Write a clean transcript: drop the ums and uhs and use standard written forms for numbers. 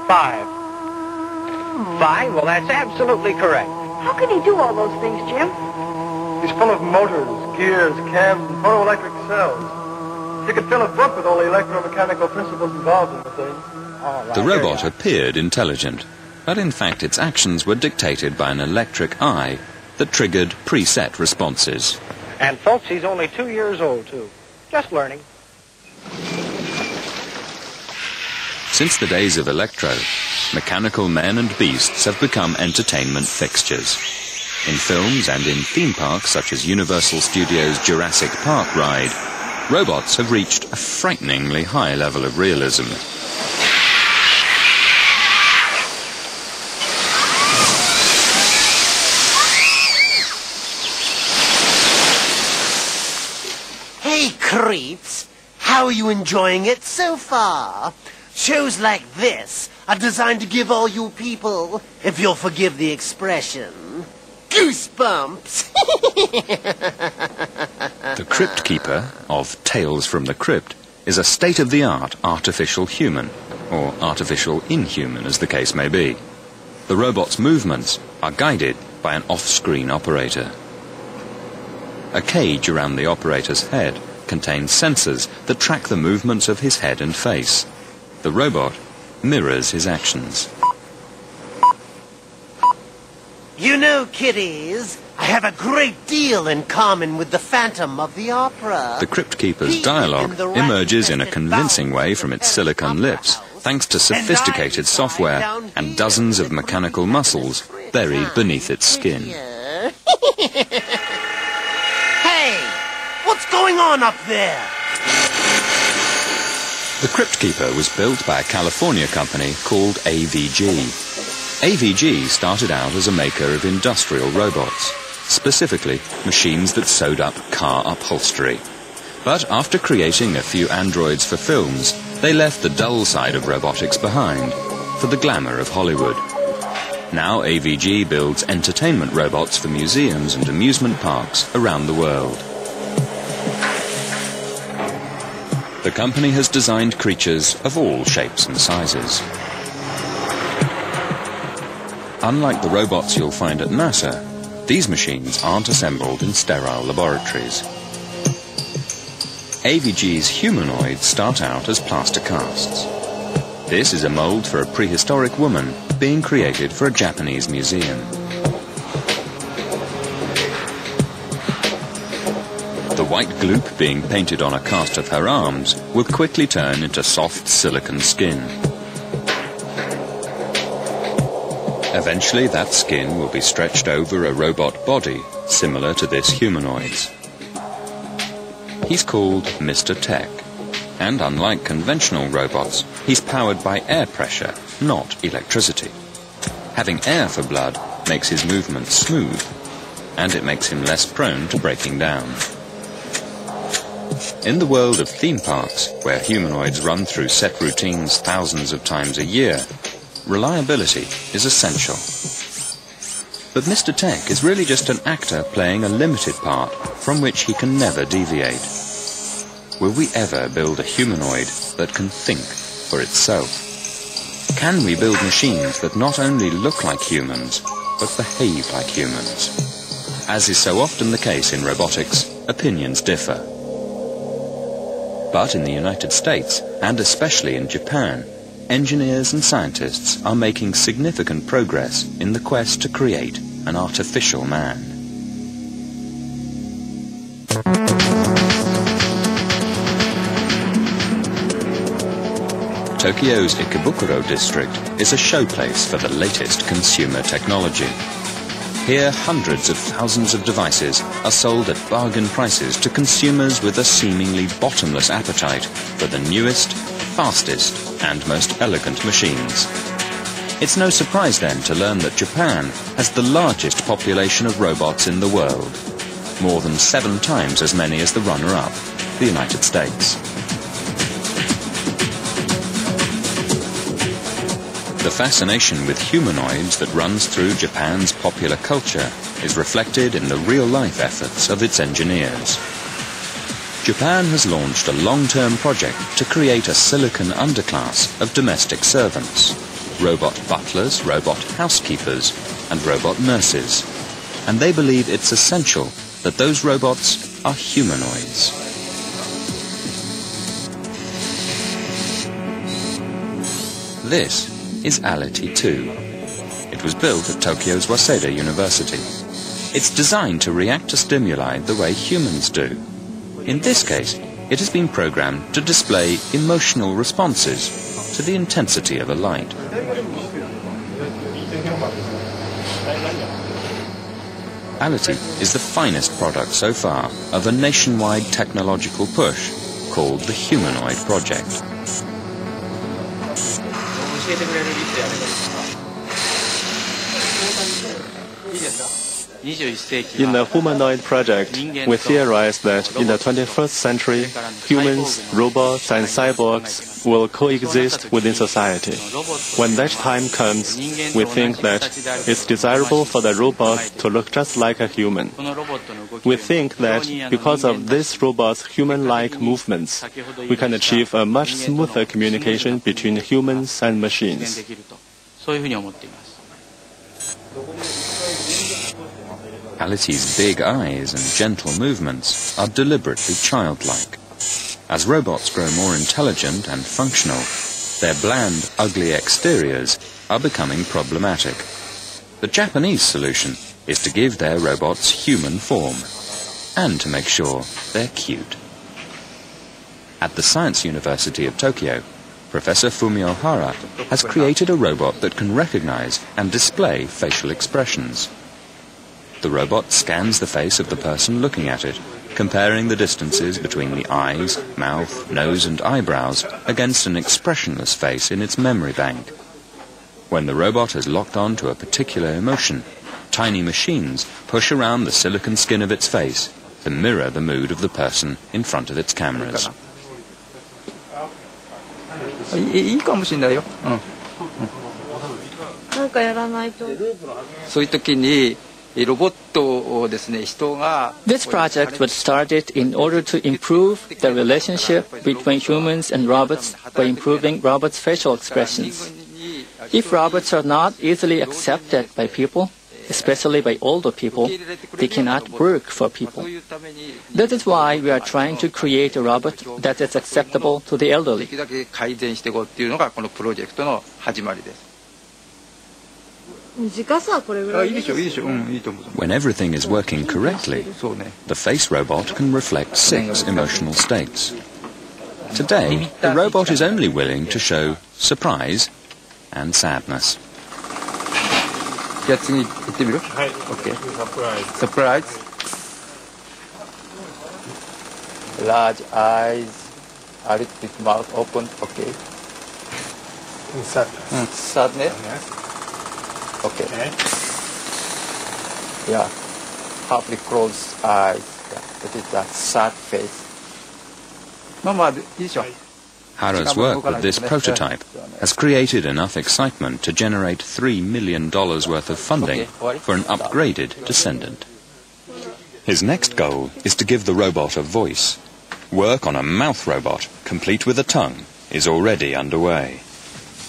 5. 5? Well, that's absolutely correct. How can he do all those things, Jim? He's full of motors, gears, cams, and photoelectric cells. You could fill a book with all the electromechanical principles involved in the thing. All right, The robot appeared intelligent, but in fact its actions were dictated by an electric eye that triggered preset responses. And folks, he's only 2 years old, too. Just learning. Since the days of Electro, mechanical men and beasts have become entertainment fixtures. In films and in theme parks such as Universal Studios' Jurassic Park ride, robots have reached a frighteningly high level of realism. Hey, creeps! How are you enjoying it so far? Shows like this are designed to give all you people, if you'll forgive the expression, goosebumps! The Crypt Keeper of Tales from the Crypt is a state-of-the-art artificial human, or artificial inhuman as the case may be. The robot's movements are guided by an off-screen operator. A cage around the operator's head contains sensors that track the movements of his head and face. The robot mirrors his actions. You know, kiddies, I have a great deal in common with the Phantom of the Opera. The Crypt Keeper's dialogue emerges in a convincing way from its silicon lips, thanks to sophisticated software and dozens of mechanical muscles buried beneath its skin. Hey, what's going on up there? The Crypt Keeper was built by a California company called AVG. AVG started out as a maker of industrial robots, specifically machines that sewed up car upholstery. But after creating a few androids for films, they left the dull side of robotics behind for the glamour of Hollywood. Now AVG builds entertainment robots for museums and amusement parks around the world. The company has designed creatures of all shapes and sizes. Unlike the robots you'll find at NASA, these machines aren't assembled in sterile laboratories. AVG's humanoids start out as plaster casts. This is a mold for a prehistoric woman being created for a Japanese museum. The white gloop being painted on a cast of her arms will quickly turn into soft silicon skin. Eventually that skin will be stretched over a robot body similar to this humanoid's. He's called Mr. Tech, and unlike conventional robots, he's powered by air pressure, not electricity. Having air for blood makes his movements smooth, and it makes him less prone to breaking down. In the world of theme parks, where humanoids run through set routines thousands of times a year, reliability is essential. But Mr. Tech is really just an actor playing a limited part from which he can never deviate. Will we ever build a humanoid that can think for itself? Can we build machines that not only look like humans, but behave like humans? As is so often the case in robotics, opinions differ. But in the United States, and especially in Japan, engineers and scientists are making significant progress in the quest to create an artificial man. Tokyo's Ikebukuro district is a showplace for the latest consumer technology. Here, hundreds of thousands of devices are sold at bargain prices to consumers with a seemingly bottomless appetite for the newest, fastest, and most elegant machines. It's no surprise then to learn that Japan has the largest population of robots in the world, more than 7 times as many as the runner-up, the United States. The fascination with humanoids that runs through Japan's popular culture is reflected in the real-life efforts of its engineers. Japan has launched a long-term project to create a silicon underclass of domestic servants. robot butlers, robot housekeepers, and robot nurses. And they believe it's essential that those robots are humanoids. This is Ality 2. It was built at Tokyo's Waseda University. It's designed to react to stimuli the way humans do. In this case, it has been programmed to display emotional responses to the intensity of a light. Ality is the finest product so far of a nationwide technological push called the Humanoid Project. In the Humanoid Project, we theorize that in the 21st century, humans, robots, and cyborgs will coexist within society. When that time comes, we think that it's desirable for the robot to look just like a human. We think that because of this robot's human-like movements, we can achieve a much smoother communication between humans and machines. Ality's big eyes and gentle movements are deliberately childlike. As robots grow more intelligent and functional, their bland, ugly exteriors are becoming problematic. The Japanese solution is to give their robots human form, and to make sure they're cute. At the Science University of Tokyo, Professor Fumio Hara has created a robot that can recognize and display facial expressions. The robot scans the face of the person looking at it, comparing the distances between the eyes, mouth, nose and eyebrows against an expressionless face in its memory bank. When the robot has locked on to a particular emotion, tiny machines push around the silicon skin of its face to mirror the mood of the person in front of its cameras. いいかもしれないよ。なんかやらないと。そういう時にロボットをですね、人が。This project was started in order to improve the relationship between humans and robots by improving robots' facial expressions. If robots are not easily accepted by people, especially by older people, they cannot work for people. That is why we are trying to create a robot that is acceptable to the elderly. When everything is working correctly, the face robot can reflect 6 emotional states. Today, the robot is only willing to show surprise and sadness. じゃあ次行ってみる？はい。OK。サプライズ。Large eyes, a little bit mouth open. OK。Sadness. OK。Yeah. Halfly closed eyes. That is a sad face. まあまあいいでしょ。Hara's work with this prototype has created enough excitement to generate $3 million worth of funding for an upgraded descendant. His next goal is to give the robot a voice. Work on a mouth robot, complete with a tongue, is already underway.